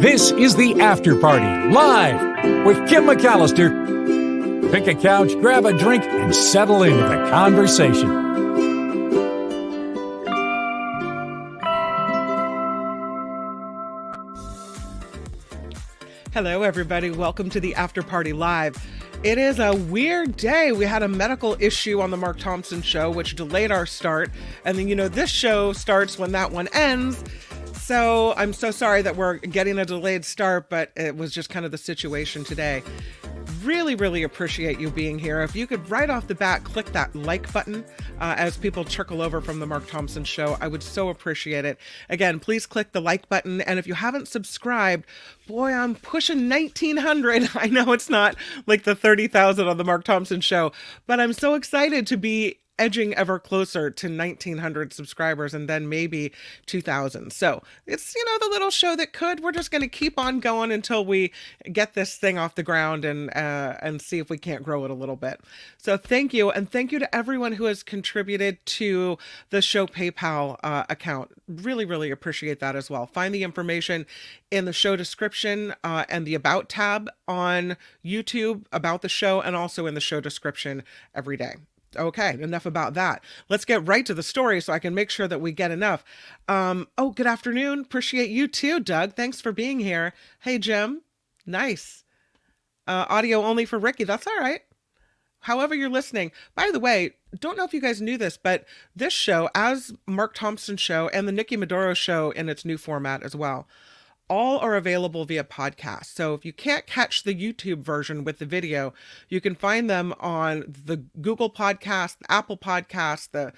This is the After Party, live with Kim McAllister. Pick a couch, grab a drink, and settle into the conversation. Hello, everybody. Welcome to the After Party Live. It is a weird day. We had a medical issue on the Mark Thompson show, which delayed our start. And then, this show starts when that one ends. So I'm so sorry that we're getting a delayed start, but it was just kind of the situation today. Really, really appreciate you being here. If you could right off the bat click that like button as people trickle over from the Mark Thompson show, I would so appreciate it. Again, please click the like button. And if you haven't subscribed, boy, I'm pushing 1,900. I know it's not like the 30,000 on the Mark Thompson show, but I'm so excited to be edging ever closer to 1,900 subscribers and then maybe 2,000. So it's, the little show that could. We're just going to keep on going until we get this thing off the ground and see if we can't grow it a little bit. So thank you. And thank you to everyone who has contributed to the show PayPal account. Really, really appreciate that as well. Find the information in the show description and the About tab on YouTube about the show, and also in the show description every day. Okay, enough about that. Let's get right to the story so I can make sure that we get enough. Good afternoon. Appreciate you too, Doug. Thanks for being here. Hey, Jim. Nice. Audio only for Ricky. That's all right. However you're listening. By the way, don't know if you guys knew this, but this show, as Mark Thompson show and the Nikki Maduro show in its new format as well, all are available via podcast. So if you can't catch the YouTube version with the video, you can find them on the Google Podcast, Apple Podcast, the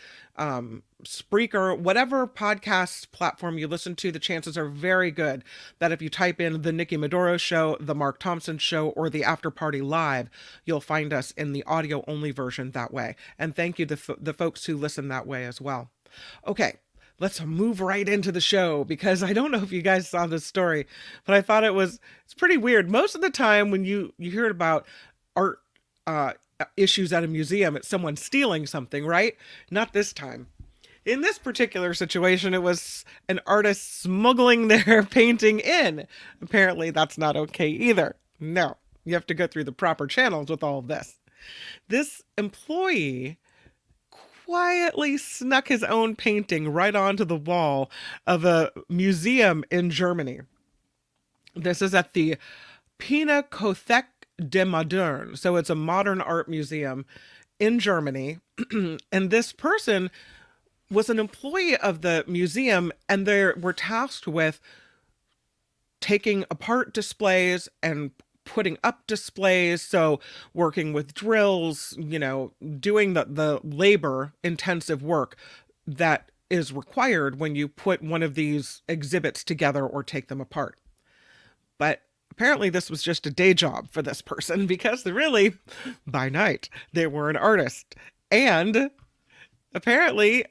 Spreaker, whatever podcast platform you listen to. The chances are very good that if you type in the Nikki Maduro show, the Mark Thompson show, or the After Party Live, you'll find us in the audio only version that way. And thank you to the folks who listen that way as well. Okay. Let's move right into the show, because I don't know if you guys saw this story, but I thought it's pretty weird. Most of the time when you hear about art issues at a museum, it's someone stealing something, right? Not this time. In this particular situation, it was an artist smuggling their painting in. Apparently that's not okay either. No, you have to go through the proper channels with all of this. This employee quietly snuck his own painting right onto the wall of a museum in Germany. This is at the Pinakothek de Moderne. So it's a modern art museum in Germany. And this person was an employee of the museum, and they were tasked with taking apart displays and putting up displays, so working with drills, doing the labor intensive work that is required when you put one of these exhibits together or take them apart. But apparently this was just a day job for this person, because by night, they were an artist. And apparently,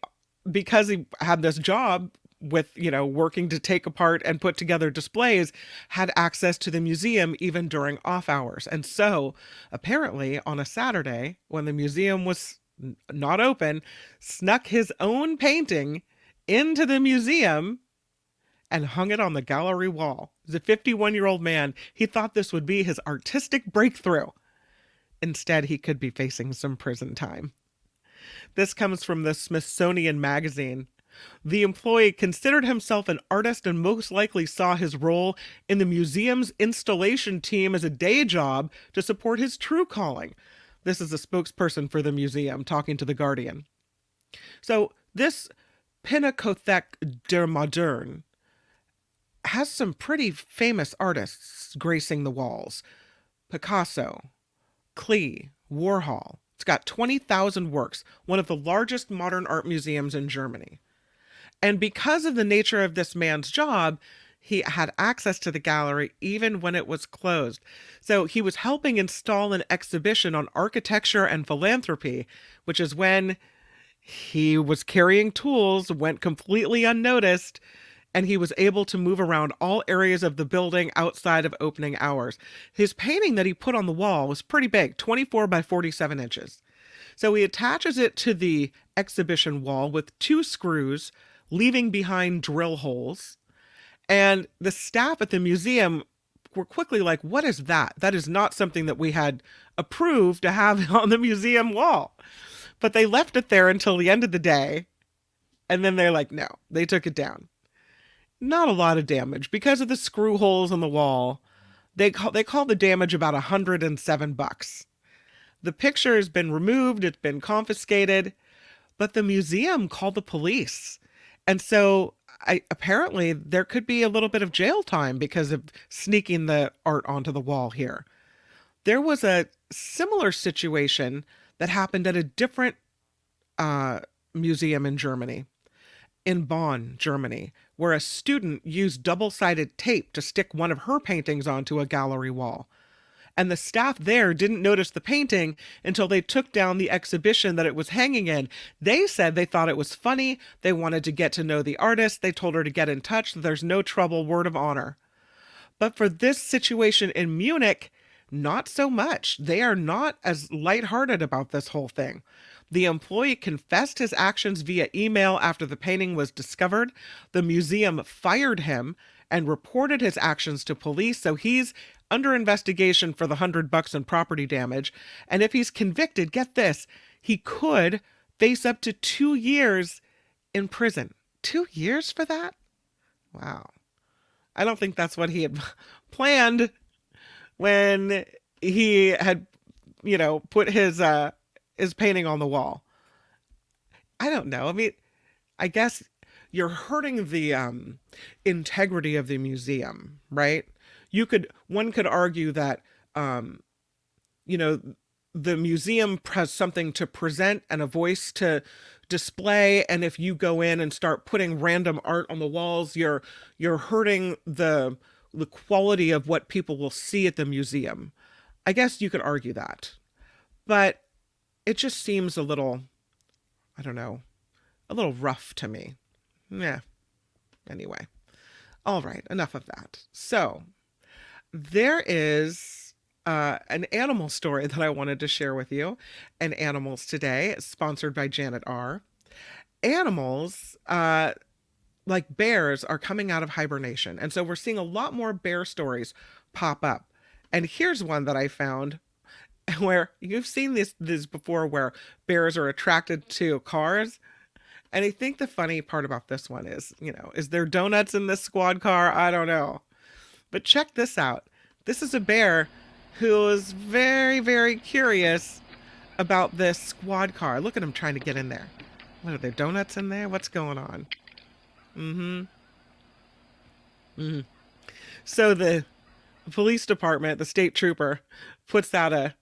because he had this job with, working to take apart and put together displays, had access to the museum even during off hours. And so apparently on a Saturday, when the museum was not open, snuck his own painting into the museum and hung it on the gallery wall. He's a 51-year-old man. He thought this would be his artistic breakthrough. Instead, he could be facing some prison time. This comes from the Smithsonian Magazine. The employee considered himself an artist and most likely saw his role in the museum's installation team as a day job to support his true calling. This is a spokesperson for the museum talking to The Guardian. So this Pinakothek der Moderne has some pretty famous artists gracing the walls. Picasso, Klee, Warhol. It's got 20,000 works, one of the largest modern art museums in Germany. And because of the nature of this man's job, he had access to the gallery even when it was closed. So he was helping install an exhibition on architecture and philanthropy, which is when he was carrying tools, went completely unnoticed, and he was able to move around all areas of the building outside of opening hours. His painting that he put on the wall was pretty big, 24 by 47 inches. So he attaches it to the exhibition wall with 2 screws, leaving behind drill holes. And the staff at the museum were quickly like, what is that? That is not something that we had approved to have on the museum wall. But they left it there until the end of the day. And then they're like, no, they took it down. Not a lot of damage because of the screw holes in the wall. They call the damage about $107. The picture has been removed, it's been confiscated, but the museum called the police. And so apparently there could be a little bit of jail time because of sneaking the art onto the wall here. There was a similar situation that happened at a different museum in Germany, in Bonn, Germany, where a student used double-sided tape to stick one of her paintings onto a gallery wall. And the staff there didn't notice the painting until they took down the exhibition that it was hanging in. They said they thought it was funny. They wanted to get to know the artist. They told her to get in touch. There's no trouble, word of honor. But for this situation in Munich, not so much. They are not as lighthearted about this whole thing. The employee confessed his actions via email after the painting was discovered. The museum fired him and reported his actions to police. So he's under investigation for the $100 in property damage. And if he's convicted, get this, he could face up to 2 years in prison. 2 years for that? Wow. I don't think that's what he had planned when he had, put his painting on the wall. I don't know. I mean, I guess you're hurting the integrity of the museum, right? One could argue that, the museum has something to present and a voice to display. And if you go in and start putting random art on the walls, you're hurting the quality of what people will see at the museum. I guess you could argue that, but it just seems a little, I don't know, a little rough to me. Yeah. Anyway. All right. Enough of that. So there is an animal story that I wanted to share with you. And Animals Today, sponsored by Janet R. Animals, like bears, are coming out of hibernation. And so we're seeing a lot more bear stories pop up. And here's one that I found where you've seen this before, where bears are attracted to cars. And I think the funny part about this one is, is there donuts in this squad car? I don't know. But check this out. This is a bear who is very, very curious about this squad car. Look at him trying to get in there. What, are there donuts in there? What's going on? So the police department, the state trooper, puts out a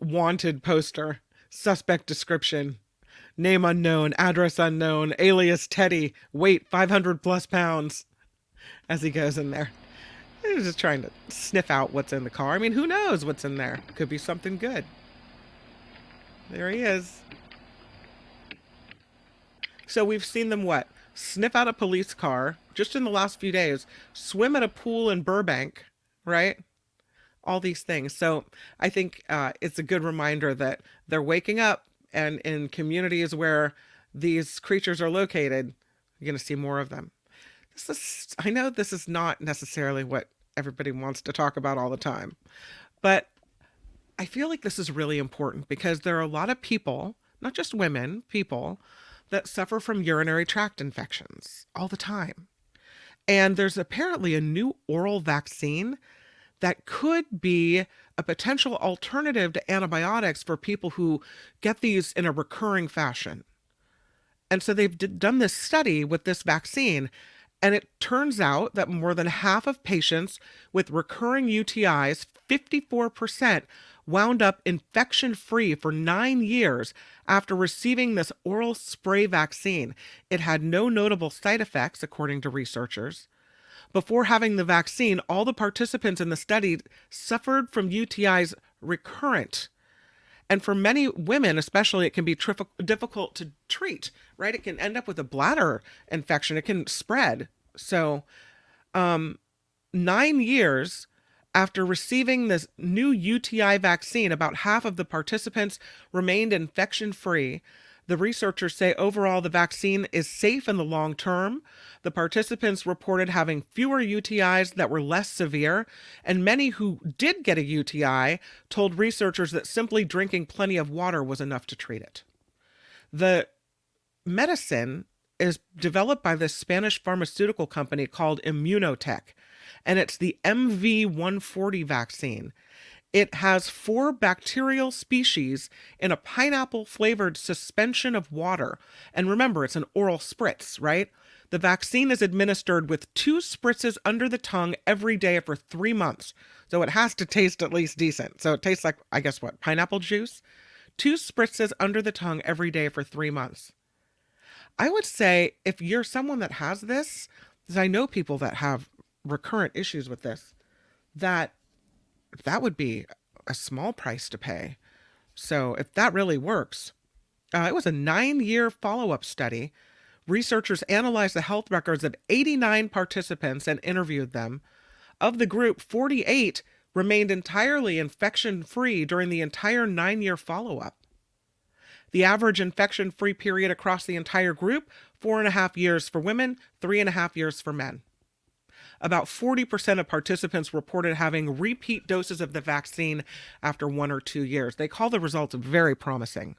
wanted poster, suspect description, name unknown, address unknown, alias Teddy, weight 500 plus pounds, as he goes in there. He's just trying to sniff out what's in the car. I mean, who knows what's in there? Could be something good. There he is. So we've seen them sniff out a police car just in the last few days, swim at a pool in Burbank, right? All these things. So I think it's a good reminder that they're waking up, and in communities where these creatures are located, you're going to see more of them. I know this is not necessarily what everybody wants to talk about all the time, but I feel like this is really important because there are a lot of people, not just women, people that suffer from urinary tract infections all the time. And there's apparently a new oral vaccine that could be a potential alternative to antibiotics for people who get these in a recurring fashion. And so they've done this study with this vaccine, and it turns out that more than half of patients with recurring UTIs, 54%, wound up infection-free for 9 years after receiving this oral spray vaccine. It had no notable side effects, according to researchers. Before having the vaccine, all the participants in the study suffered from UTIs recurrent. And for many women, especially, it can be difficult to treat, right? It can end up with a bladder infection. It can spread. So 9 years after receiving this new UTI vaccine, about half of the participants remained infection-free. The researchers say overall the vaccine is safe in the long term. The participants reported having fewer UTIs that were less severe, and many who did get a UTI told researchers that simply drinking plenty of water was enough to treat it. The medicine is developed by this Spanish pharmaceutical company called Immunotech, and it's the MV140 vaccine. It has 4 bacterial species in a pineapple-flavored suspension of water. And remember, it's an oral spritz, right? The vaccine is administered with 2 spritzes under the tongue every day for 3 months. So it has to taste at least decent. So it tastes like, I guess what, pineapple juice? 2 spritzes under the tongue every day for 3 months. I would say if you're someone that has this, because I know people that have recurrent issues with this, that would be a small price to pay. So if that really works, it was a 9-year follow-up study. Researchers analyzed the health records of 89 participants and interviewed them. Of the group, 48 remained entirely infection-free during the entire 9-year follow-up. The average infection-free period across the entire group, 4.5 years for women, 3.5 years for men. About 40% of participants reported having repeat doses of the vaccine after 1 or 2 years. They call the results very promising.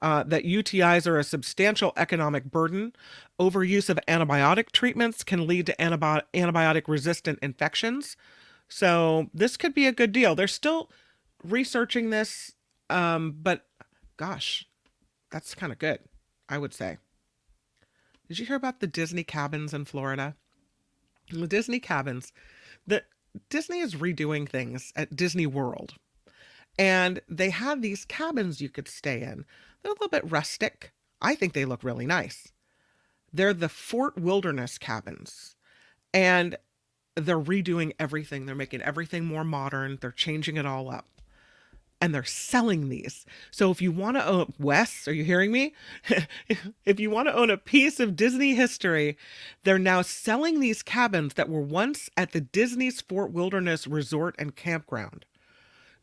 That UTIs are a substantial economic burden. Overuse of antibiotic treatments can lead to antibiotic-resistant infections. So this could be a good deal. They're still researching this, but gosh, that's kind of good, I would say. Did you hear about the Disney cabins in Florida? The Disney cabins, Disney is redoing things at Disney World. And they have these cabins you could stay in. They're a little bit rustic. I think they look really nice. They're the Fort Wilderness cabins. And they're redoing everything. They're making everything more modern. They're changing it all up. And they're selling these. So if you want to own, Wes, are you hearing me? If you want to own a piece of Disney history, they're now selling these cabins that were once at the Disney's Fort Wilderness Resort and Campground.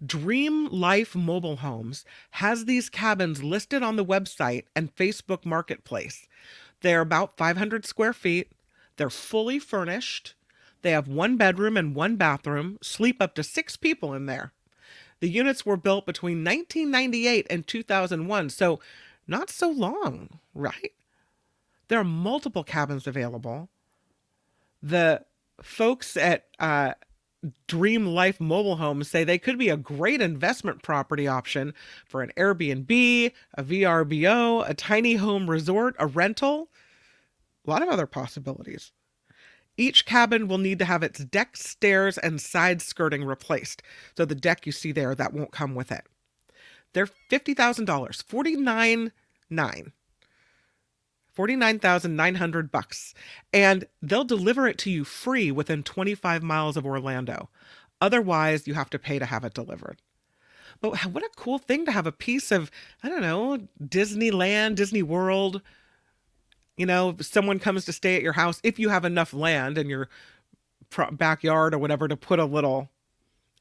Dream Life Mobile Homes has these cabins listed on the website and Facebook Marketplace. They're about 500 square feet. They're fully furnished. They have 1 bedroom and 1 bathroom, sleep up to 6 people in there. The units were built between 1998 and 2001, so not so long, right? There are multiple cabins available. The folks at Dream Life Mobile Homes say they could be a great investment property option for an Airbnb, a VRBO, a tiny home resort, a rental, a lot of other possibilities. Each cabin will need to have its deck, stairs, and side skirting replaced. So the deck you see there, that won't come with it. They're $50,000, $49,900, and they'll deliver it to you free within 25 miles of Orlando. Otherwise, you have to pay to have it delivered. But what a cool thing to have a piece of, I don't know, Disneyland, Disney World. You know, if someone comes to stay at your house, if you have enough land in your backyard or whatever to put a little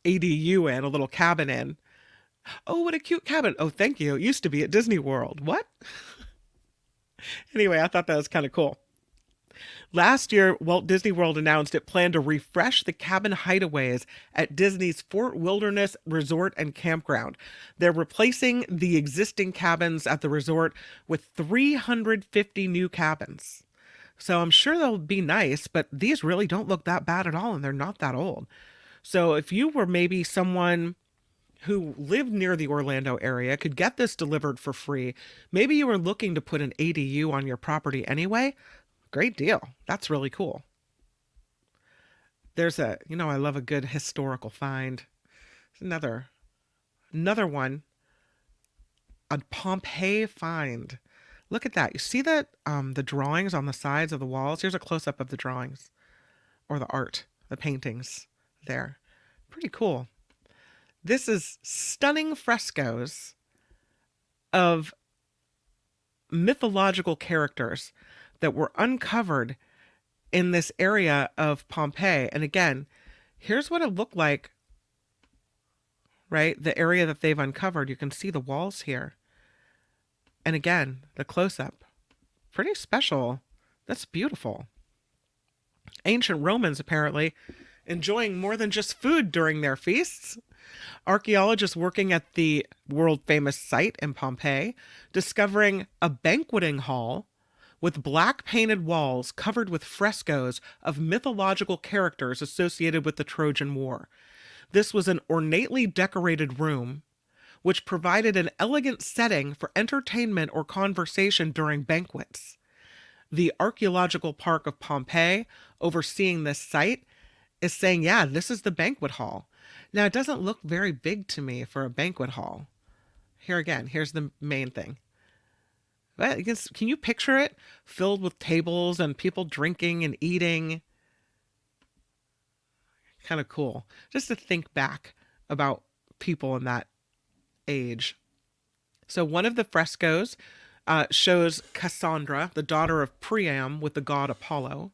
ADU in, a little cabin in. Oh, what a cute cabin. Oh, thank you. It used to be at Disney World. What? Anyway, I thought that was kind of cool. Last year, Walt Disney World announced it planned to refresh the cabin hideaways at Disney's Fort Wilderness Resort and Campground. They're replacing the existing cabins at the resort with 350 new cabins. So I'm sure they'll be nice, but these really don't look that bad at all, and they're not that old. So if you were maybe someone who lived near the Orlando area, could get this delivered for free, maybe you were looking to put an ADU on your property anyway, great deal. That's really cool. There's I love a good historical find. Another one. A Pompeii find. Look at that. You see that the drawings on the sides of the walls? Here's a close-up of the drawings. Or the art, the paintings there. Pretty cool. This is stunning frescoes of mythological characters that were uncovered in this area of Pompeii. And again, here's what it looked like, right? The area that they've uncovered. You can see the walls here. And again, the close up. Pretty special. That's beautiful. Ancient Romans apparently enjoying more than just food during their feasts. Archaeologists working at the world famous site in Pompeii discovering a banqueting hall with black painted walls covered with frescoes of mythological characters associated with the Trojan War. This was an ornately decorated room which provided an elegant setting for entertainment or conversation during banquets. The archaeological park of Pompeii, overseeing this site, is saying, yeah, this is the banquet hall. Now, it doesn't look very big to me for a banquet hall. Here again, here's the main thing. Can you picture it? Filled with tables and people drinking and eating. Kind of cool. Just to think back about people in that age. So one of the frescoes shows Cassandra, the daughter of Priam, with the god Apollo.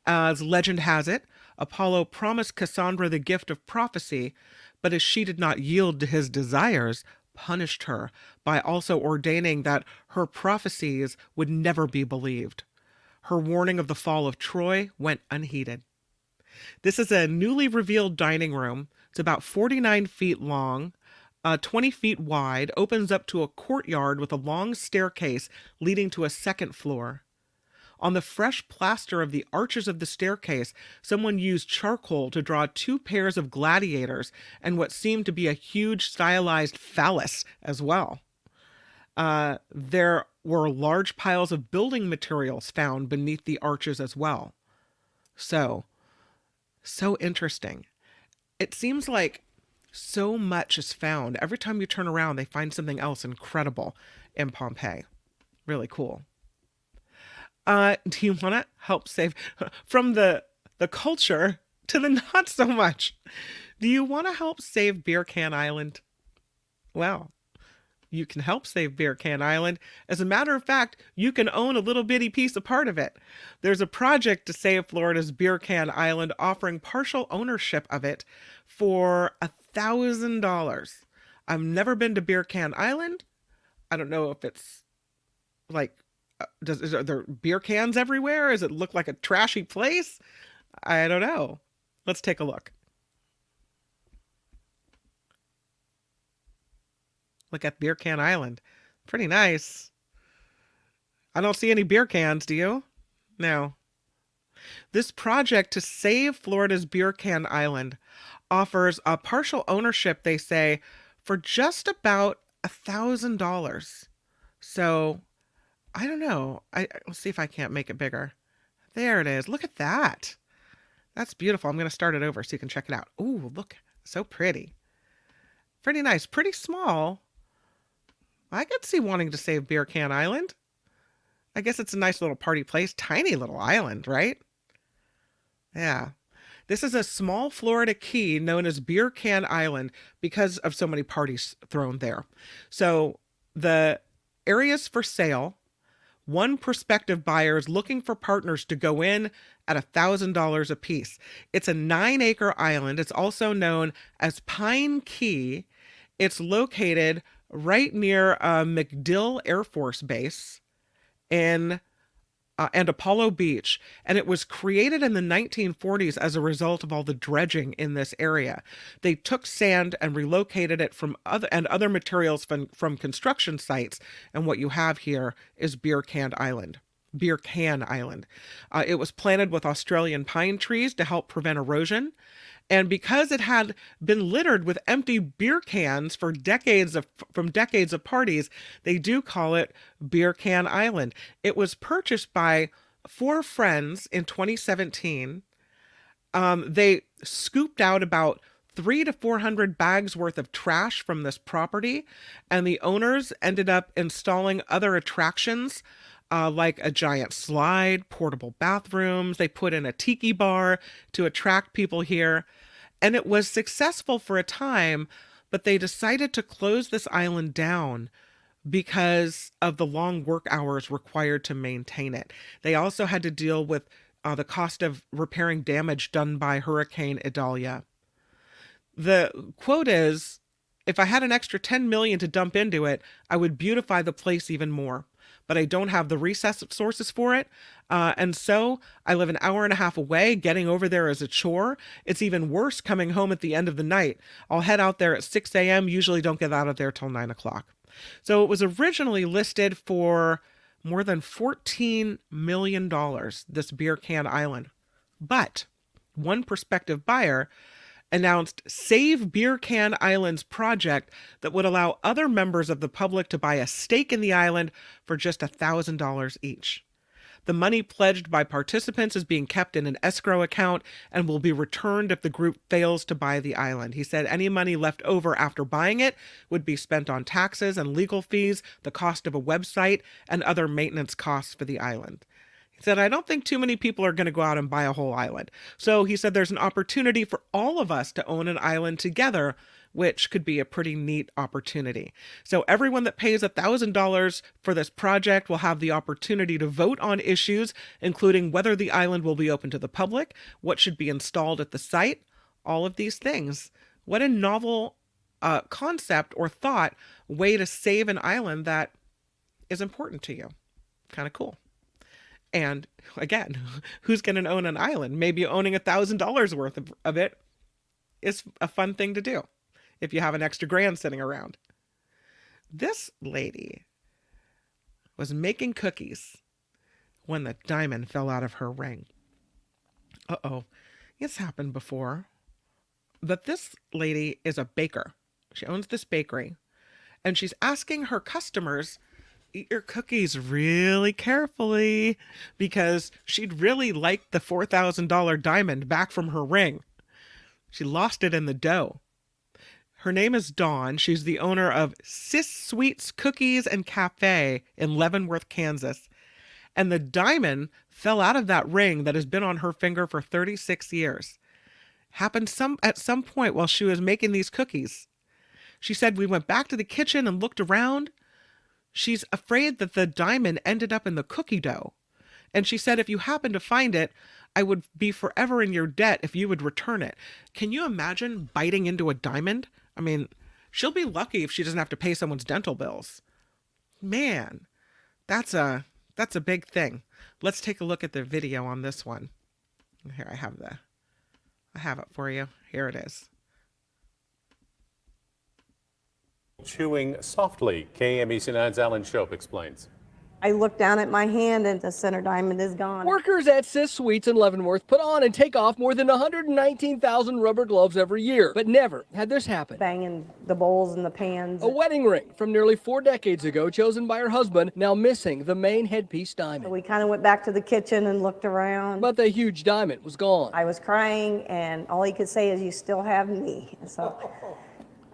As legend has it, Apollo promised Cassandra the gift of prophecy, but as she did not yield to his desires, punished her by also ordaining that her prophecies would never be believed. Her warning of the fall of Troy went unheeded. This is a newly revealed dining room. It's about 49 feet long, 20 feet wide, opens up to a courtyard with a long staircase leading to a second floor. On the fresh plaster of the arches of the staircase, someone used charcoal to draw two pairs of gladiators and what seemed to be a huge stylized phallus as well. There were large piles of building materials found beneath the arches as well. So interesting. It seems like so much is found. Every time you turn around, they find something else incredible in Pompeii. Really cool. Do you want to help save from the culture to the not so much? Do you want to help save Beer Can Island? Well, you can help save Beer Can Island. As a matter of fact, you can own a little bitty piece of part of it. There's a project to save Florida's Beer Can Island offering partial ownership of it for $1,000. I've never been to Beer Can Island. I don't know if it's like, are there beer cans everywhere? Does it look like a trashy place? I don't know. Let's take a look. Look at Beer Can Island. Pretty nice. I don't see any beer cans, do you? No. This project to save Florida's Beer Can Island offers a partial ownership, they say, for just about $1,000. So I don't know. Let's see if I can't make it bigger. There it is. Look at that. That's beautiful. I'm going to start it over so you can check it out. Ooh, look. So pretty. Pretty nice. Pretty small. I could see wanting to save Beer Can Island. I guess it's a nice little party place. Tiny little island, right? Yeah. This is a small Florida key known as Beer Can Island because of so many parties thrown there. So the area's for sale. One prospective buyer is looking for partners to go in at $1,000 a piece. It's a 9-acre island. It's also known as Pine Key. It's located right near MacDill Air Force Base and Apollo Beach. And it was created in the 1940s as a result of all the dredging in this area. They took sand and relocated it from other materials from construction sites. And what you have here is Beer Can Island. It was planted with Australian pine trees to help prevent erosion. And because it had been littered with empty beer cans from decades of parties, they do call it Beer Can Island. It was purchased by 4 friends in 2017. They scooped out about 300 to 400 bags worth of trash from this property, and the owners ended up installing other attractions like a giant slide, portable bathrooms. They put in a tiki bar to attract people here. And it was successful for a time, but they decided to close this island down because of the long work hours required to maintain it. They also had to deal with the cost of repairing damage done by Hurricane Idalia. The quote is, If I had an extra 10 million to dump into it, I would beautify the place even more. But I don't have the resources for it. And so I live an hour and a half away. Getting over there is a chore. It's even worse coming home at the end of the night. I'll head out there at 6 a.m., usually don't get out of there till 9 o'clock. So it was originally listed for more than $14 million, this beer can island. But one prospective buyer announced Save Beer Can Islands project that would allow other members of the public to buy a stake in the island for just $1,000 each. The money pledged by participants is being kept in an escrow account and will be returned if the group fails to buy the island. He said any money left over after buying it would be spent on taxes and legal fees, the cost of a website, and other maintenance costs for the island. He said, I don't think too many people are going to go out and buy a whole island. So he said there's an opportunity for all of us to own an island together, which could be a pretty neat opportunity. So everyone that pays $1,000 for this project will have the opportunity to vote on issues, including whether the island will be open to the public, what should be installed at the site, all of these things. What a novel concept or thought, way to save an island that is important to you. Kind of cool. And again, who's going to own an island? Maybe owning $1,000 worth of it is a fun thing to do if you have an extra grand sitting around. This lady was making cookies when the diamond fell out of her ring. Uh-oh, it's happened before. But this lady is a baker. She owns this bakery, and she's asking her customers, eat your cookies really carefully, because she'd really like the $4,000 diamond back from her ring. She lost it in the dough. Her name is Dawn. She's the owner of Sis Sweets Cookies and Cafe in Leavenworth, Kansas. And the diamond fell out of that ring that has been on her finger for 36 years. Happened at some point while she was making these cookies. She said, we went back to the kitchen and looked around. She's afraid that the diamond ended up in the cookie dough. And she said, if you happen to find it, I would be forever in your debt if you would return it. Can you imagine biting into a diamond? I mean, she'll be lucky if she doesn't have to pay someone's dental bills. Man, that's a big thing. Let's take a look at the video on this one. Here, I have it for you. Here it is. Chewing softly. KMBC9's Alan Shope explains. I look down at my hand and the center diamond is gone. Workers at Sis Sweets in Leavenworth put on and take off more than 119,000 rubber gloves every year, but never had this happen. Banging the bowls and the pans. A wedding ring from nearly 4 decades ago, chosen by her husband, now missing the main headpiece diamond. We kind of went back to the kitchen and looked around. But the huge diamond was gone. I was crying, and all he could say is, you still have me. So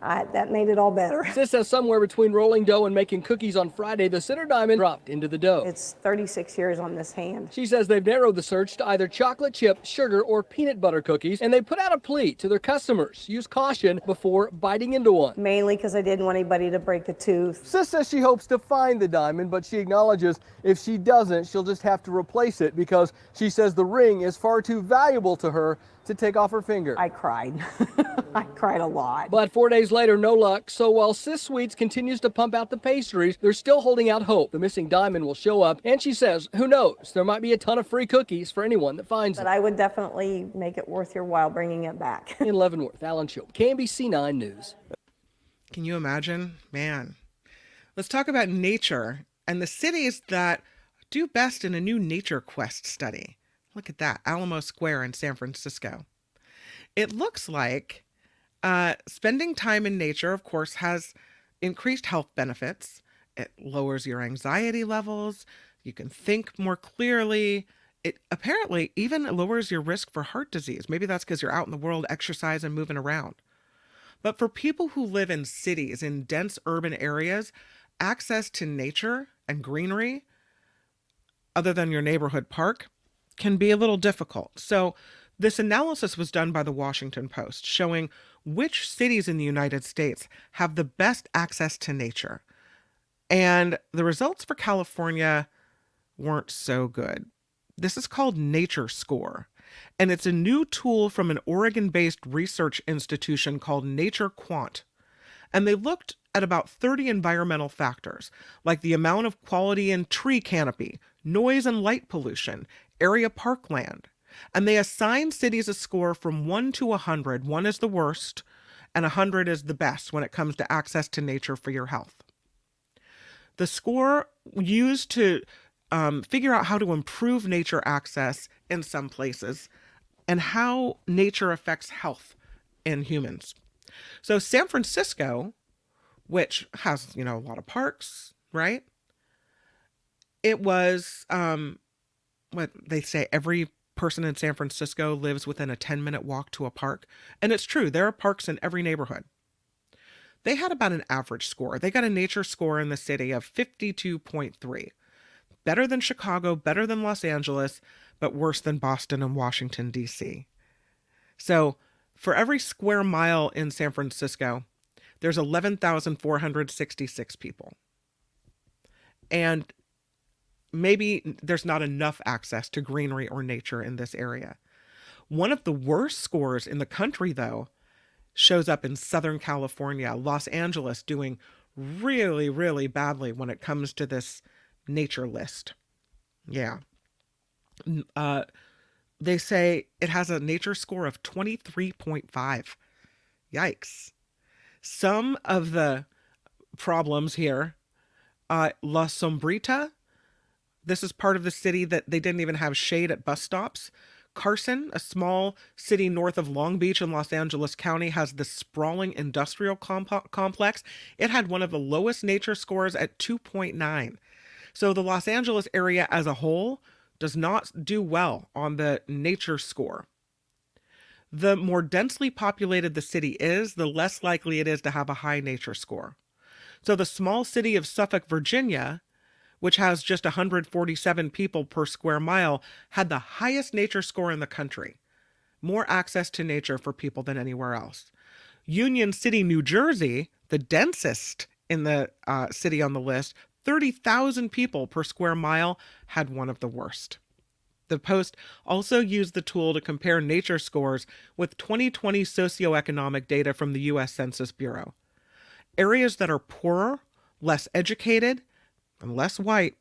that made it all better. Sis says somewhere between rolling dough and making cookies on Friday, the center diamond dropped into the dough. It's 36 years on this hand. She says they've narrowed the search to either chocolate chip, sugar, or peanut butter cookies, and they put out a plea to their customers. Use caution before biting into one. Mainly because I didn't want anybody to break a tooth. Sis says she hopes to find the diamond, but she acknowledges if she doesn't, she'll just have to replace it because she says the ring is far too valuable to her to take off her finger. I cried. I cried a lot. But 4 days later, no luck. So while Sis Sweets continues to pump out the pastries, they're still holding out hope the missing diamond will show up. And she says, who knows? There might be a ton of free cookies for anyone that finds But them. I would definitely make it worth your while bringing it back. In Leavenworth, Alan Shope, KMBC 9 News. Can you imagine? Man. Let's talk about nature and the cities that do best in a new Nature Quest study. Look at that, Alamo Square in San Francisco. It looks like spending time in nature, of course, has increased health benefits. It lowers your anxiety levels. You can think more clearly. It apparently even lowers your risk for heart disease. Maybe that's because you're out in the world exercising and moving around. But for people who live in cities, in dense urban areas, access to nature and greenery, other than your neighborhood park, can be a little difficult. So this analysis was done by the Washington Post, showing which cities in the United States have the best access to nature. And the results for California weren't so good. This is called Nature Score, and it's a new tool from an Oregon-based research institution called Nature Quant. And they looked at about 30 environmental factors, like the amount of quality in tree canopy, noise and light pollution, area parkland. And they assigned cities a score from 1 to 100. 1 is the worst, and 100 is the best when it comes to access to nature for your health. The score used to figure out how to improve nature access in some places and how nature affects health in humans. So San Francisco, which has, a lot of parks, right? It was, what they say, every person in San Francisco lives within a 10-minute walk to a park. And it's true, there are parks in every neighborhood. They had about an average score. They got a nature score in the city of 52.3. Better than Chicago, better than Los Angeles, but worse than Boston and Washington, D.C. So for every square mile in San Francisco, there's 11,466 people. And maybe there's not enough access to greenery or nature in this area. One of the worst scores in the country, though, shows up in Southern California, Los Angeles doing really, really badly when it comes to this nature list. Yeah. They say it has a nature score of 23.5. Yikes. Some of the problems here, La Sombrita, this is part of the city that they didn't even have shade at bus stops. Carson, a small city north of Long Beach in Los Angeles County, has this sprawling industrial complex. It had one of the lowest nature scores at 2.9. So the Los Angeles area as a whole does not do well on the nature score. The more densely populated the city is, the less likely it is to have a high nature score. So the small city of Suffolk, Virginia, which has just 147 people per square mile, had the highest nature score in the country. More access to nature for people than anywhere else. Union City, New Jersey, the densest in the city on the list, 30,000 people per square mile, had one of the worst. The Post also used the tool to compare nature scores with 2020 socioeconomic data from the U.S. Census Bureau. Areas that are poorer, less educated, and less white,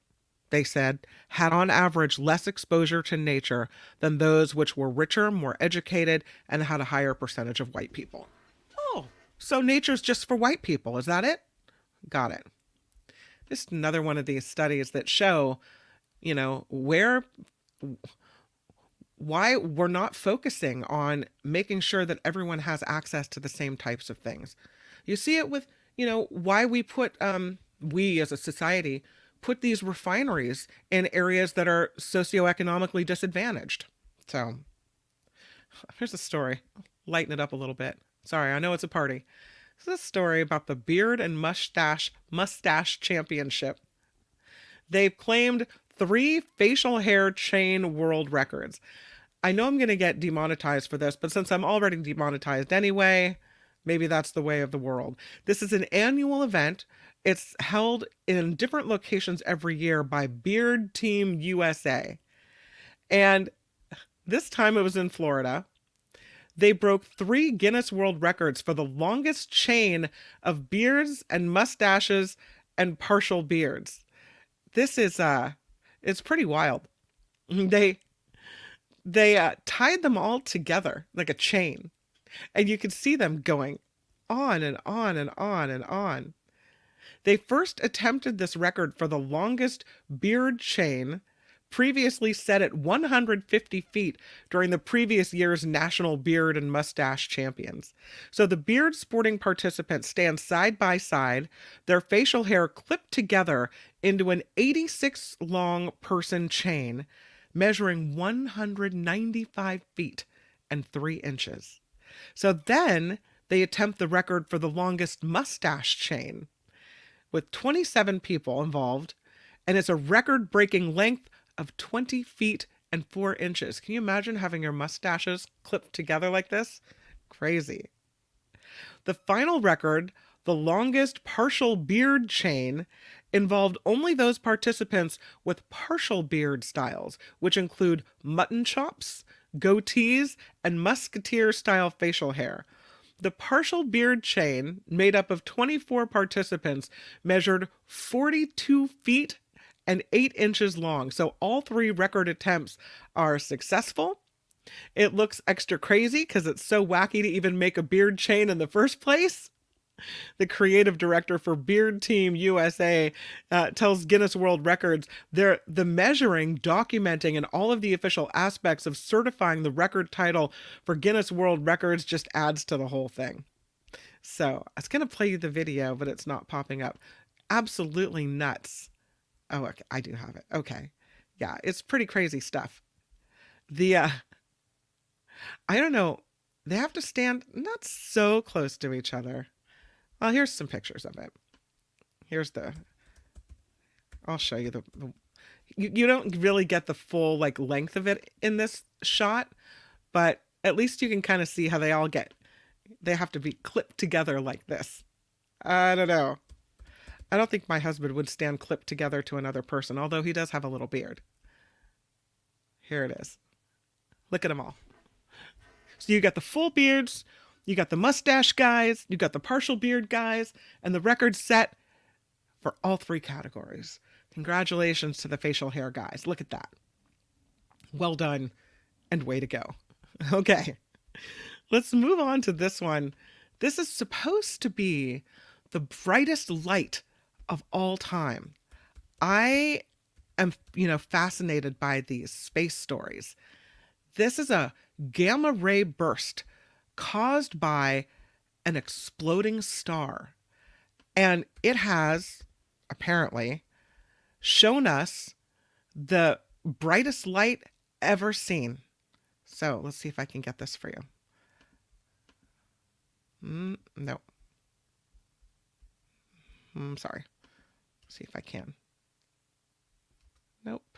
they said, had on average less exposure to nature than those which were richer, more educated, and had a higher percentage of white people. Oh, so nature's just for white people, is that it? Got it. Just another one of these studies that show, why we're not focusing on making sure that everyone has access to the same types of things. You see it with, why we put, we as a society, put these refineries in areas that are socioeconomically disadvantaged. So here's a story. Lighten it up a little bit. Sorry, I know it's a party. This is a story about the Beard and Mustache Championship. They've claimed 3 facial hair chain world records. I know I'm going to get demonetized for this, but since I'm already demonetized anyway, maybe that's the way of the world. This is an annual event. It's held in different locations every year by Beard Team USA. And this time it was in Florida. They broke 3 Guinness World Records for the longest chain of beards and mustaches and partial beards. This is, it's pretty wild. They tied them all together like a chain, and you could see them going on and on and on and on. They first attempted this record for the longest beard chain, previously set at 150 feet during the previous year's National Beard and Mustache Champions. So the beard sporting participants stand side by side, their facial hair clipped together into an 86 long person chain, measuring 195 feet and 3 inches. So then they attempt the record for the longest mustache chain, with 27 people involved, and it's a record-breaking length of 20 feet and 4 inches. Can you imagine having your mustaches clipped together like this? Crazy. The final record, the longest partial beard chain, involved only those participants with partial beard styles, which include mutton chops, goatees, and musketeer-style facial hair. The partial beard chain, made up of 24 participants, measured 42 feet and 8 inches long. So all 3 record attempts are successful. It looks extra crazy because it's so wacky to even make a beard chain in the first place. The creative director for Beard Team USA tells Guinness World Records the measuring, documenting, and all of the official aspects of certifying the record title for Guinness World Records just adds to the whole thing. So I was going to play you the video, but it's not popping up. Absolutely nuts. Oh, okay, I do have it. Okay. Yeah, it's pretty crazy stuff. I don't know. They have to stand not so close to each other. Well, here's some pictures of it. I'll show you you don't really get the full length of it in this shot, but at least you can kind of see how they have to be clipped together like this. I don't know. I don't think my husband would stand clipped together to another person, although he does have a little beard. Here it is. Look at them all. So you got the full beards, you got the mustache guys, you got the partial beard guys, and the record set for all 3 categories. Congratulations to the facial hair guys. Look at that. Well done, and way to go. Okay, let's move on to this one. This is supposed to be the brightest light of all time. I am, fascinated by these space stories. This is a gamma ray burst caused by an exploding star. And it has, apparently, shown us the brightest light ever seen. So let's see if I can get this for you. No. I'm sorry. Let's see if I can. Nope.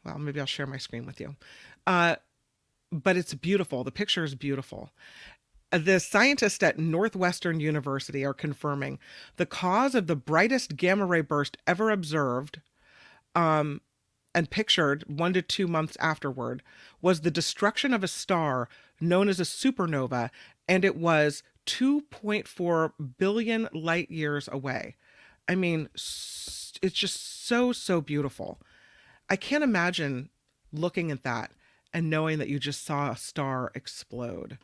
Well, maybe I'll share my screen with you. But it's beautiful. The picture is beautiful. The scientists at Northwestern University are confirming the cause of the brightest gamma ray burst ever observed and pictured 1 to 2 months afterward was the destruction of a star known as a supernova, and it was 2.4 billion light years away. I mean, it's just so beautiful. I can't imagine looking at that and knowing that you just saw a star explode.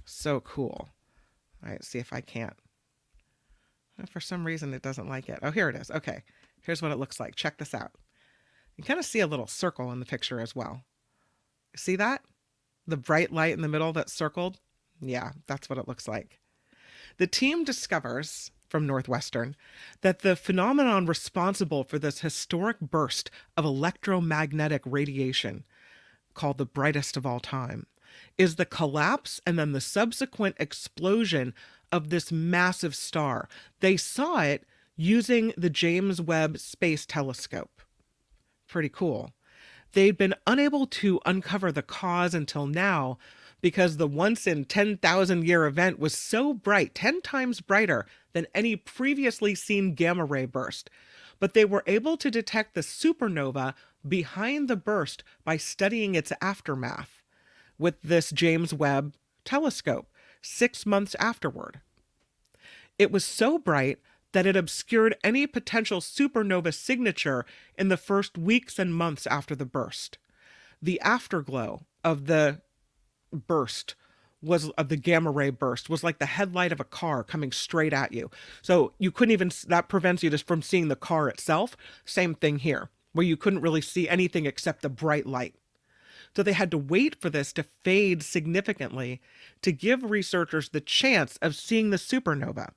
So cool. All right, see if I can't. For some reason, it doesn't like it. Oh, here it is. Okay, here's what it looks like. Check this out. You kind of see a little circle in the picture as well. See that? The bright light in the middle that's circled? Yeah, that's what it looks like. The team discovers from Northwestern that the phenomenon responsible for this historic burst of electromagnetic radiation, called the brightest of all time, is the collapse and then the subsequent explosion of this massive star. They saw it using the James Webb Space Telescope. Pretty cool. They'd been unable to uncover the cause until now because the once in 10,000 year event was so bright, 10 times brighter than any previously seen gamma ray burst. But they were able to detect the supernova behind the burst by studying its aftermath with this James Webb telescope 6 months afterward. It was so bright that it obscured any potential supernova signature in the first weeks and months after the burst. The afterglow of the gamma ray burst was like the headlight of a car coming straight at you. So you couldn't even, that prevents you just from seeing the car itself. Same thing here, where you couldn't really see anything except the bright light. So they had to wait for this to fade significantly to give researchers the chance of seeing the supernova.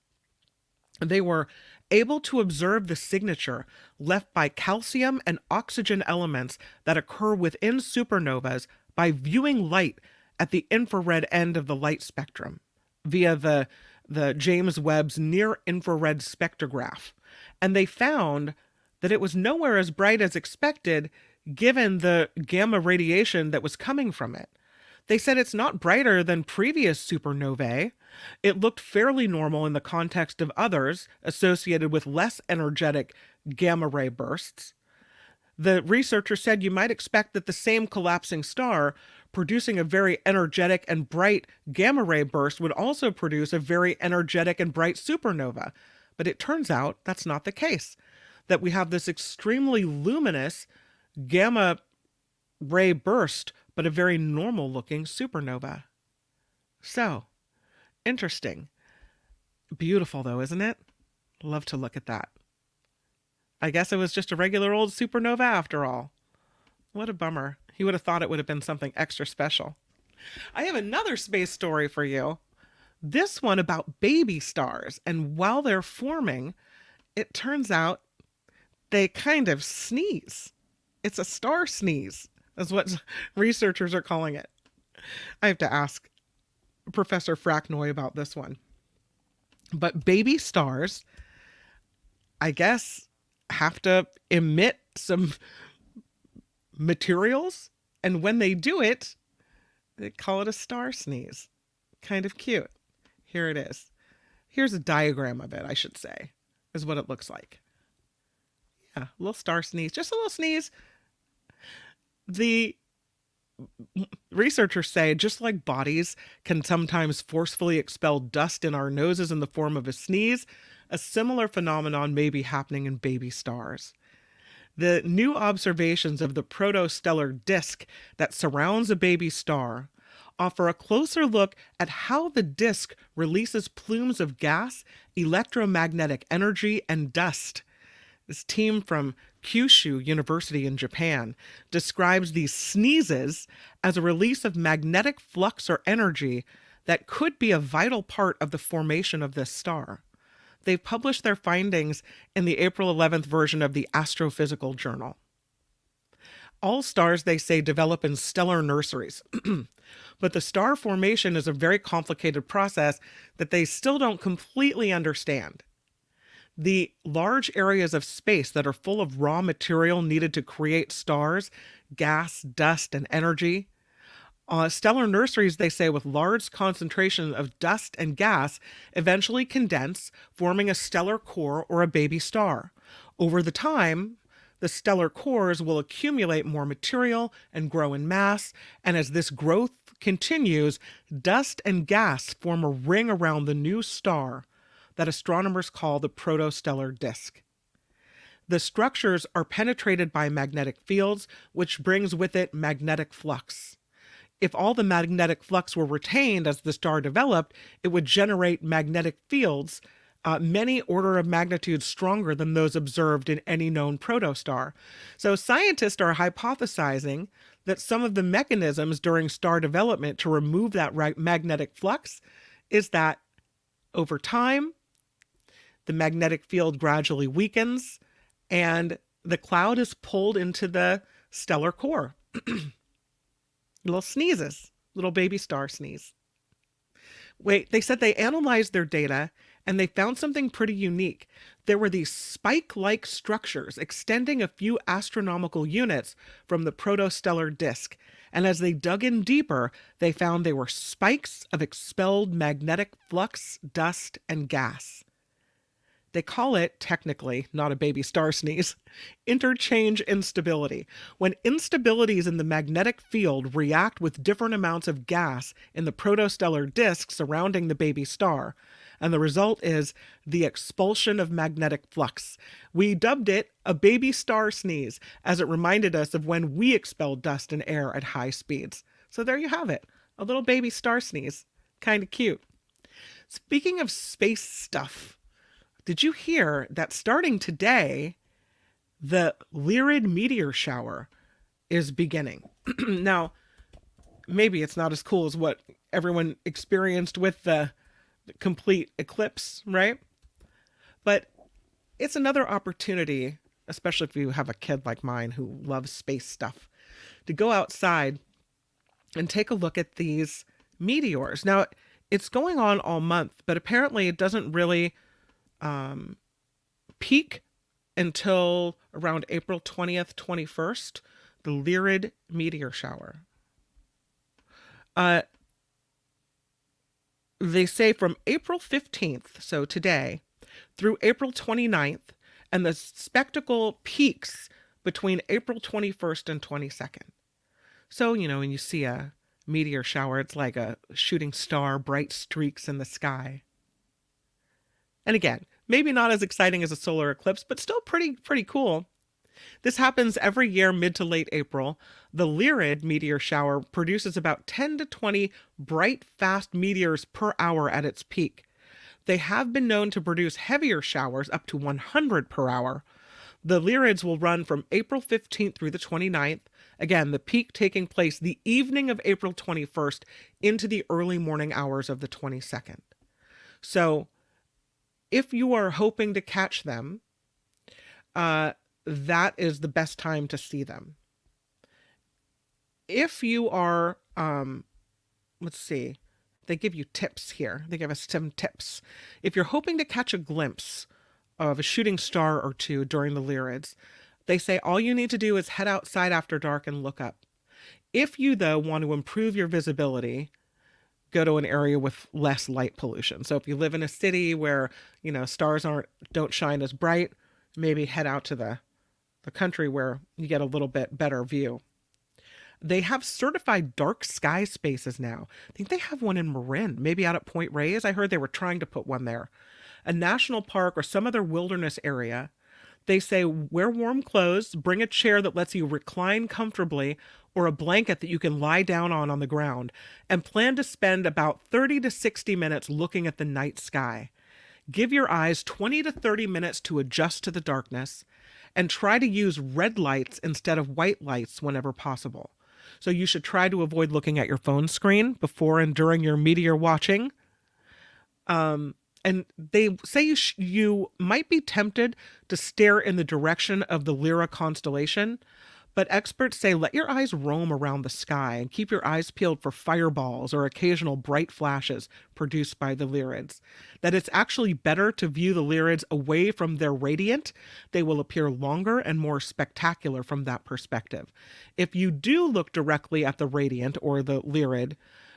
They were able to observe the signature left by calcium and oxygen elements that occur within supernovas by viewing light at the infrared end of the light spectrum via the James Webb's near-infrared spectrograph. And they found that it was nowhere as bright as expected given the gamma radiation that was coming from it. They said it's not brighter than previous supernovae. It looked fairly normal in the context of others associated with less energetic gamma ray bursts. The researcher said you might expect that the same collapsing star producing a very energetic and bright gamma ray burst would also produce a very energetic and bright supernova. But it turns out that's not the case, that we have this extremely luminous gamma ray burst, but a very normal looking supernova. So, interesting. Beautiful though, isn't it? Love to look at that. I guess it was just a regular old supernova after all. What a bummer. He would have thought it would have been something extra special. I have another space story for you. This one about baby stars. And while they're forming, it turns out they kind of sneeze. It's a star sneeze, is what researchers are calling it. I have to ask Professor Fracknoy about this one. But baby stars, I guess, have to emit some materials, and when they do it, they call it a star sneeze. Kind of cute. Here it is. Here's a diagram of it, I should say, is what it looks like. Yeah, a little star sneeze, just a little sneeze. The researchers say, just like bodies can sometimes forcefully expel dust in our noses in the form of a sneeze, a similar phenomenon may be happening in baby stars. The new observations of the protostellar disk that surrounds a baby star offer a closer look at how the disk releases plumes of gas, electromagnetic energy, and dust. This team from Kyushu University in Japan describes these sneezes as a release of magnetic flux or energy that could be a vital part of the formation of this star. They've published their findings in the April 11th version of the Astrophysical Journal. All stars, they say, develop in stellar nurseries. But the star formation is a very complicated process that they still don't completely understand. The large areas of space that are full of raw material needed to create stars, gas, dust, and energy. Stellar nurseries, they say, with large concentration of dust and gas eventually condense, forming a stellar core or a baby star. Over the time, the stellar cores will accumulate more material and grow in mass, and as this growth continues, dust and gas form a ring around the new star that astronomers call the protostellar disk. The structures are penetrated by magnetic fields, which brings with it magnetic flux. If all the magnetic flux were retained as the star developed, it would generate magnetic fields many order of magnitude stronger than those observed in any known protostar. So scientists are hypothesizing that some of the mechanisms during star development to remove that magnetic flux is that over time, the magnetic field gradually weakens and the cloud is pulled into the stellar core. Little sneezes, little baby star sneeze. Wait, they said they analyzed their data and they found something pretty unique. There were these spike-like structures extending a few astronomical units from the protostellar disk. And as they dug in deeper, they found they were spikes of expelled magnetic flux, dust, and gas. They call it, technically, not a baby star sneeze, interchange instability. When instabilities in the magnetic field react with different amounts of gas in the protostellar disk surrounding the baby star, and the result is the expulsion of magnetic flux. We dubbed it a baby star sneeze, as it reminded us of when we expelled dust and air at high speeds. So there you have it, a little baby star sneeze. Kind of cute. Speaking of space stuff, did you hear that starting today, the Lyrid meteor shower is beginning? Now, maybe it's not as cool as what everyone experienced with the complete eclipse, right? But it's another opportunity, especially if you have a kid like mine who loves space stuff, to go outside and take a look at these meteors. Now, it's going on all month, but apparently it doesn't really peak until around April 20th, 21st, the Lyrid meteor shower. They say from April 15th, so today, through April 29th, and the spectacle peaks between April 21st and 22nd. So, when you see a meteor shower. It's like a shooting star, bright streaks in the sky. And again, maybe not as exciting as a solar eclipse, but still pretty cool. This happens every year mid to late April. The Lyrid meteor shower produces about 10 to 20 bright, fast meteors per hour at its peak. They have been known to produce heavier showers up to 100 per hour. The Lyrids will run from April 15th through the 29th. Again, the peak taking place the evening of April 21st into the early morning hours of the 22nd. So if you are hoping to catch them, that is the best time to see them. If you are, let's see, they give you tips here. They give us some tips. If you're hoping to catch a glimpse of a shooting star or two during the Lyrids, they say all you need to do is head outside after dark and look up. If you, though, want to improve your visibility, go to an area with less light pollution. So if you live in a city where, stars don't shine as bright, maybe head out to the country where you get a little bit better view. They have certified dark sky spaces now. I think they have one in Marin, maybe out at Point Reyes. I heard they were trying to put one there. A national park or some other wilderness area. They say wear warm clothes, bring a chair that lets you recline comfortably, or a blanket that you can lie down on the ground, and plan to spend about 30 to 60 minutes looking at the night sky. Give your eyes 20 to 30 minutes to adjust to the darkness, and try to use red lights instead of white lights whenever possible. So you should try to avoid looking at your phone screen before and during your meteor watching. And they say you might be tempted to stare in the direction of the Lyra constellation, but experts say let your eyes roam around the sky and keep your eyes peeled for fireballs or occasional bright flashes produced by the Lyrids. That it's actually better to view the Lyrids away from their radiant. They will appear longer and more spectacular from that perspective. If you do look directly at the radiant or the Lyrid,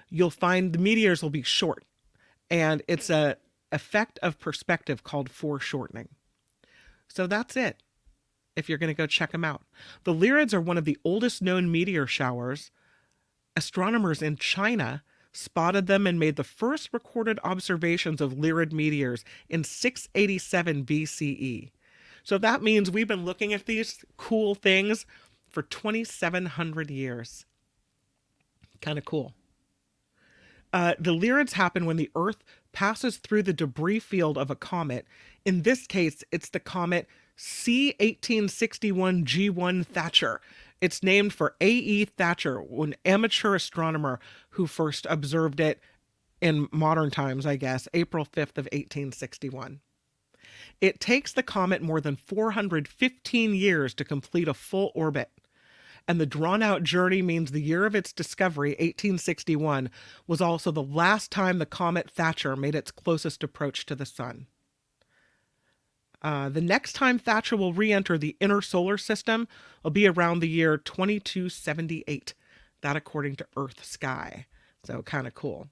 you'll find the meteors will be short. And it's a effect of perspective called foreshortening. So that's it. If you're going to go check them out. The Lyrids are one of the oldest known meteor showers. Astronomers in China spotted them and made the first recorded observations of Lyrid meteors in 687 BCE. So that means we've been looking at these cool things for 2,700 years. Kind of cool. The Lyrids happen when the Earth passes through the debris field of a comet. In this case, it's the comet C-1861 G1 Thatcher. It's named for A.E. Thatcher, an amateur astronomer who first observed it in modern times, I guess, April 5th of 1861. It takes the comet more than 415 years to complete a full orbit. And the drawn-out journey means the year of its discovery, 1861, was also the last time the comet Thatcher made its closest approach to the sun. The next time Thatcher will re-enter the inner solar system will be around the year 2278. That according to Earth Sky. So kind of cool.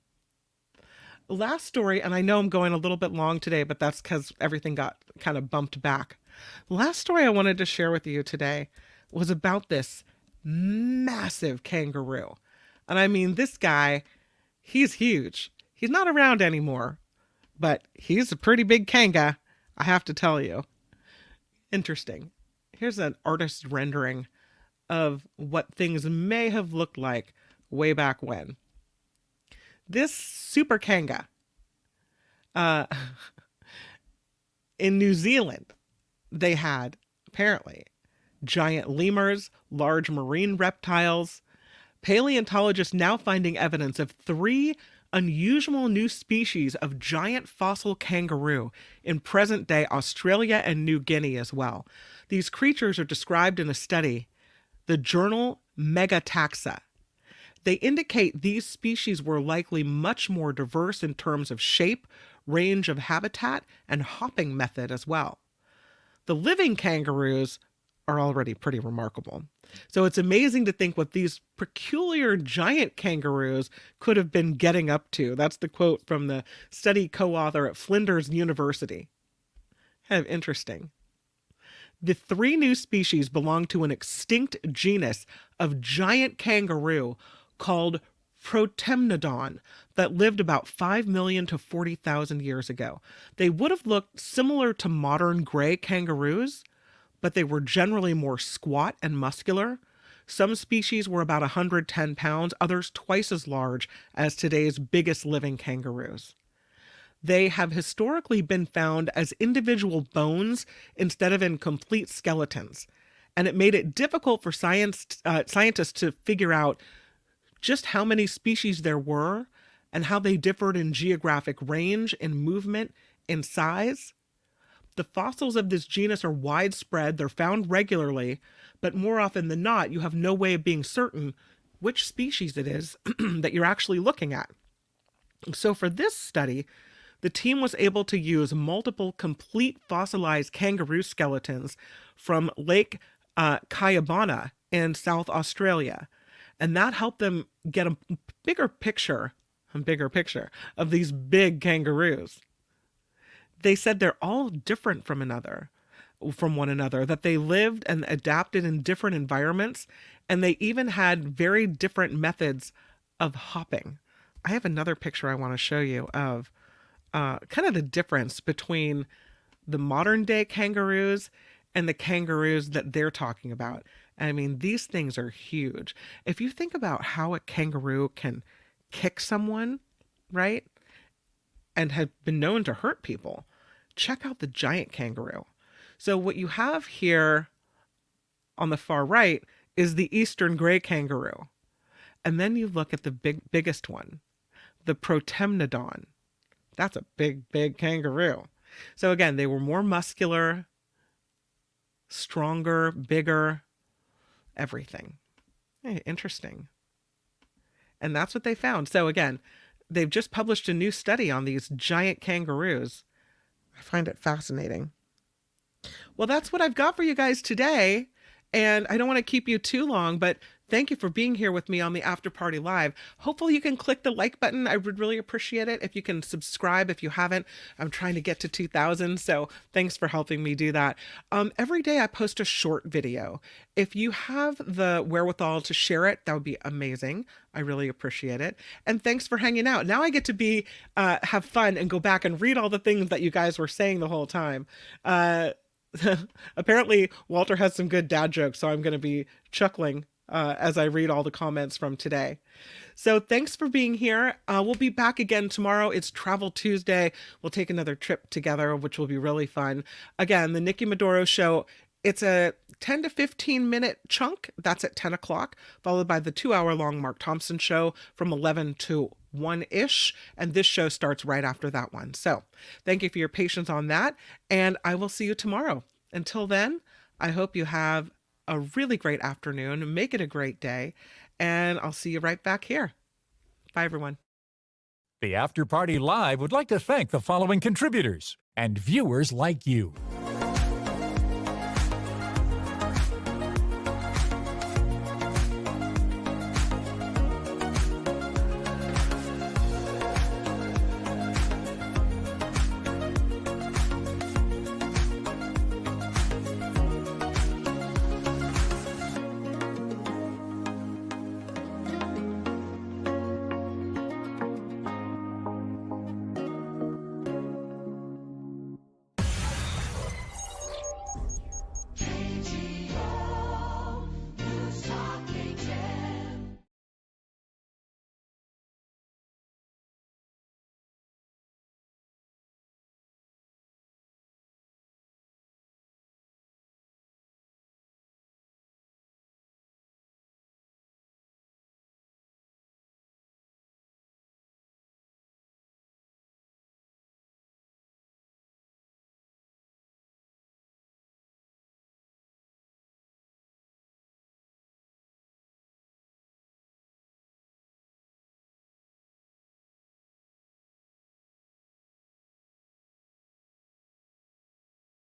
Last story, and I know I'm going a little bit long today, but that's because everything got kind of bumped back. The last story I wanted to share with you today was about this massive kangaroo. And I mean, this guy, he's huge. He's not around anymore, but he's a pretty big kanga, I have to tell you. Interesting. Here's an artist's rendering of what things may have looked like way back when. This super kanga in New Zealand, they had apparently giant lemurs, large marine reptiles. Paleontologists now finding evidence of 3 unusual new species of giant fossil kangaroo in present-day Australia and New Guinea as well. These creatures are described in a study, the journal Megataxa. They indicate these species were likely much more diverse in terms of shape, range of habitat, and hopping method as well. The living kangaroos are already pretty remarkable. So it's amazing to think what these peculiar giant kangaroos could have been getting up to. That's the quote from the study co-author at Flinders University. Kind of interesting. The 3 new species belong to an extinct genus of giant kangaroo called Protemnodon that lived about 5 million to 40,000 years ago. They would have looked similar to modern gray kangaroos, but they were generally more squat and muscular. Some species were about 110 pounds, others twice as large as today's biggest living kangaroos. They have historically been found as individual bones instead of in complete skeletons. And it made it difficult for scientists to figure out just how many species there were and how they differed in geographic range, in movement, in size. The fossils of this genus are widespread, they're found regularly, but more often than not, you have no way of being certain which species it is that you're actually looking at. So for this study, the team was able to use multiple complete fossilized kangaroo skeletons from Lake Cuyabonna in South Australia. And that helped them get a bigger picture of these big kangaroos. They said they're all different from one another, that they lived and adapted in different environments, and they even had very different methods of hopping. I have another picture I want to show you of kind of the difference between the modern day kangaroos and the kangaroos that they're talking about. I mean, these things are huge. If you think about how a kangaroo can kick someone, right, and have been known to hurt people, check out the giant kangaroo. So what you have here on the far right is the eastern gray kangaroo. And then you look at the biggest one, the Protemnodon. That's a big, big kangaroo. So again, they were more muscular, stronger, bigger, everything. Hey, interesting. And that's what they found. So again, they've just published a new study on these giant kangaroos. I find it fascinating. Well, that's what I've got for you guys today. And I don't want to keep you too long, but thank you for being here with me on the After Party Live. Hopefully you can click the like button. I would really appreciate it if you can subscribe if you haven't. I'm trying to get to 2,000, so thanks for helping me do that. Every day I post a short video. If you have the wherewithal to share it, that would be amazing. I really appreciate it. And thanks for hanging out. Now I get to have fun and go back and read all the things that you guys were saying the whole time. Apparently Walter has some good dad jokes, so I'm going to be chuckling as I read all the comments from today. So thanks for being here. We'll be back again tomorrow. It's Travel Tuesday. We'll take another trip together, which will be really fun. Again, the Nikki Maduro Show, it's a 10 to 15 minute chunk. That's at 10 o'clock, followed by the 2-hour-long Mark Thompson Show from 11 to 1-ish. And this show starts right after that one. So thank you for your patience on that. And I will see you tomorrow. Until then, I hope you have a really great afternoon. Make it a great day. And I'll see you right back here. Bye, everyone. The After Party Live would like to thank the following contributors and viewers like you.